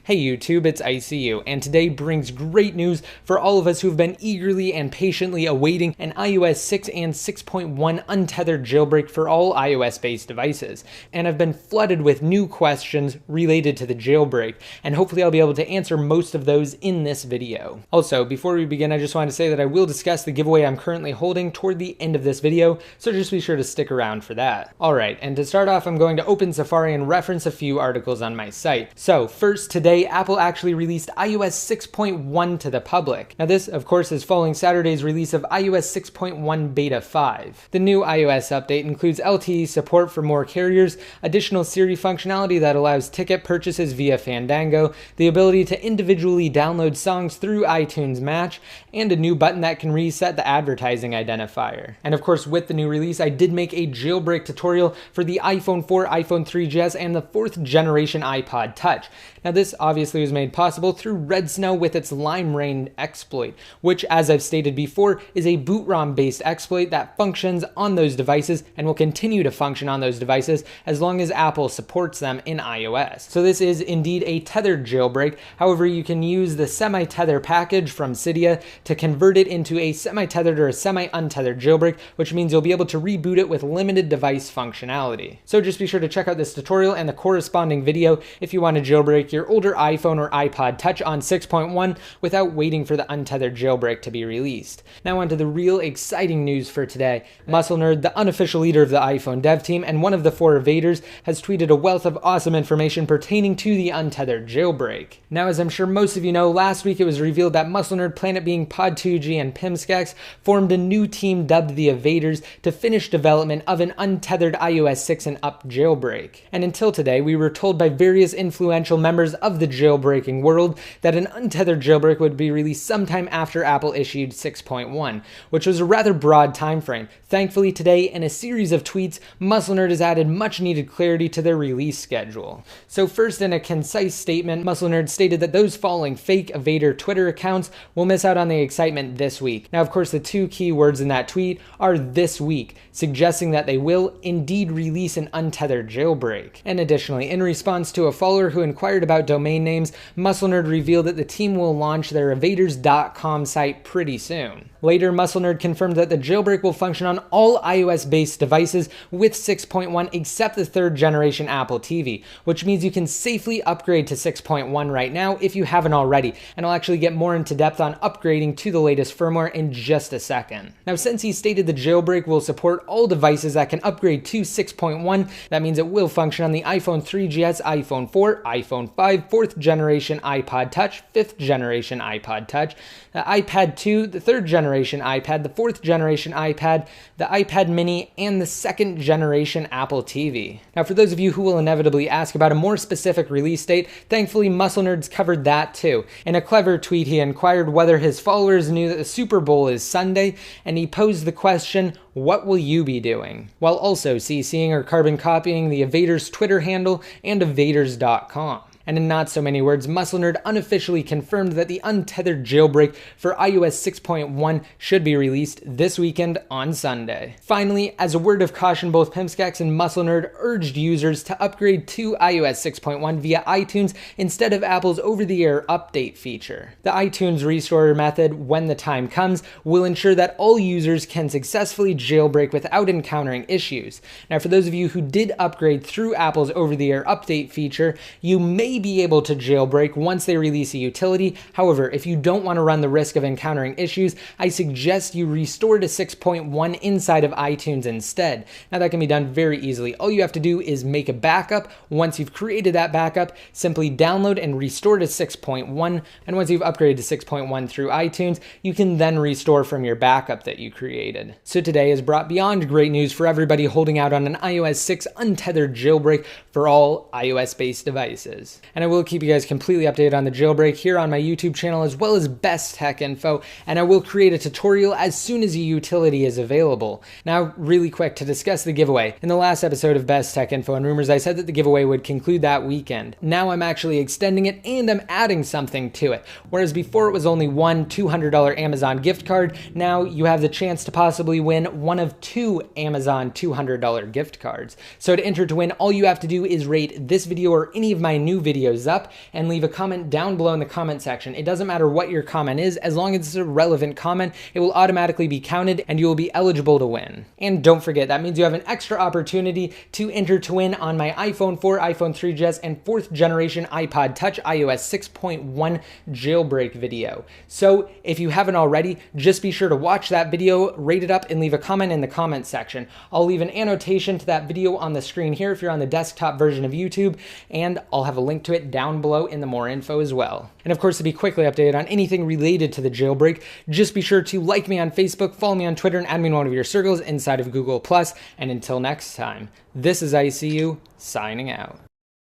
Hey YouTube, it's ICU, and today brings great news for all of us who've been eagerly and patiently awaiting an iOS 6 and 6.1 untethered jailbreak for all iOS-based devices. And I've been flooded with new questions related to the jailbreak, and hopefully I'll be able to answer most of those in this video. Also, before we begin, I just want to say that I will discuss the giveaway I'm currently holding toward the end of this video, so just be sure to stick around for that. Alright, and to start off, I'm going to open Safari and reference a few articles on my site. So, first, today, Apple actually released iOS 6.1 to the public. Now this, of course, is following Saturday's release of iOS 6.1 Beta 5. The new iOS update includes LTE support for more carriers, additional Siri functionality that allows ticket purchases via Fandango, the ability to individually download songs through iTunes Match, and a new button that can reset the advertising identifier. And of course, with the new release, I did make a jailbreak tutorial for the iPhone 4, iPhone 3GS, and the 4th generation iPod Touch. Now this obviously was made possible through Red Snow with its Lime Rain exploit, which, as I've stated before, is a boot ROM based exploit that functions on those devices and will continue to function on those devices as long as Apple supports them in iOS. So this is indeed a tethered jailbreak. However, you can use the semi-tether package from Cydia to convert it into a semi-tethered or a semi-untethered jailbreak, which means you'll be able to reboot it with limited device functionality. So just be sure to check out this tutorial and the corresponding video if you want to jailbreak your older iPhone or iPod Touch on 6.1 without waiting for the untethered jailbreak to be released. Now on to the real exciting news for today. MuscleNerd, the unofficial leader of the iPhone dev team and one of the 4 evaders, has tweeted a wealth of awesome information pertaining to the untethered jailbreak. Now, as I'm sure most of you know, last week it was revealed that MuscleNerd, Planet Being, Pod2G, and Pimskex formed a new team dubbed the Evaders to finish development of an untethered iOS 6 and up jailbreak. And until today, we were told by various influential members of the jailbreaking world that an untethered jailbreak would be released sometime after Apple issued 6.1, which was a rather broad time frame. Thankfully today, in a series of tweets, MuscleNerd has added much needed clarity to their release schedule. So first, in a concise statement, MuscleNerd stated that those following fake Evader Twitter accounts will miss out on the excitement this week. Now of course, the 2 key words in that tweet are "this week," suggesting that they will indeed release an untethered jailbreak. And additionally, in response to a follower who inquired about domain names, MuscleNerd revealed that the team will launch their evaders.com site pretty soon. Later, MuscleNerd confirmed that the jailbreak will function on all iOS-based devices with 6.1 except the 3rd generation Apple TV, which means you can safely upgrade to 6.1 right now if you haven't already, and I'll actually get more into depth on upgrading to the latest firmware in just a second. Now, since he stated the jailbreak will support all devices that can upgrade to 6.1, that means it will function on the iPhone 3GS, iPhone 4, iPhone 5, 4th generation iPod Touch, 5th generation iPod Touch, the iPad 2, the 3rd generation iPad, the 4th generation iPad, the iPad mini, and the 2nd generation Apple TV. Now for those of you who will inevitably ask about a more specific release date, thankfully MuscleNerd's covered that too. In a clever tweet, he inquired whether his followers knew that the Super Bowl is Sunday, and he posed the question, "What will you be doing?" while also CCing or carbon copying the Evaders Twitter handle and evaders.com. And in not so many words, MuscleNerd unofficially confirmed that the untethered jailbreak for iOS 6.1 should be released this weekend on Sunday. Finally, as a word of caution, both Pimskex and MuscleNerd urged users to upgrade to iOS 6.1 via iTunes instead of Apple's over-the-air update feature. The iTunes restore method, when the time comes, will ensure that all users can successfully jailbreak without encountering issues. Now, for those of you who did upgrade through Apple's over-the-air update feature, you may be able to jailbreak once they release a utility. However, if you don't want to run the risk of encountering issues, I suggest you restore to 6.1 inside of iTunes instead. Now that can be done very easily. All you have to do is make a backup. Once you've created that backup, simply download and restore to 6.1. And once you've upgraded to 6.1 through iTunes, you can then restore from your backup that you created. So today has brought beyond great news for everybody holding out on an iOS 6 untethered jailbreak for all iOS-based devices. And I will keep you guys completely updated on the jailbreak here on my YouTube channel as well as Best Tech Info, and I will create a tutorial as soon as a utility is available. Now, really quick to discuss the giveaway. In the last episode of Best Tech Info and Rumors, I said that the giveaway would conclude that weekend. Now I'm actually extending it and I'm adding something to it. Whereas before it was only one $200 Amazon gift card, now you have the chance to possibly win one of 2 Amazon $200 gift cards. So to enter to win, all you have to do is rate this video or any of my new videos videos up and leave a comment down below in the comment section. It doesn't matter what your comment is, as long as it's a relevant comment, it will automatically be counted and you will be eligible to win. And don't forget, that means you have an extra opportunity to enter to win on my iPhone 4, iPhone 3GS, and 4th generation iPod Touch iOS 6.1 jailbreak video. So if you haven't already, just be sure to watch that video, rate it up, and leave a comment in the comment section. I'll leave an annotation to that video on the screen here if you're on the desktop version of YouTube, and I'll have a link to it down below in the more info as well. And of course, to be quickly updated on anything related to the jailbreak, just be sure to like me on Facebook, follow me on Twitter, and add me in one of your circles inside of Google+. And until next time, this is ICU signing out.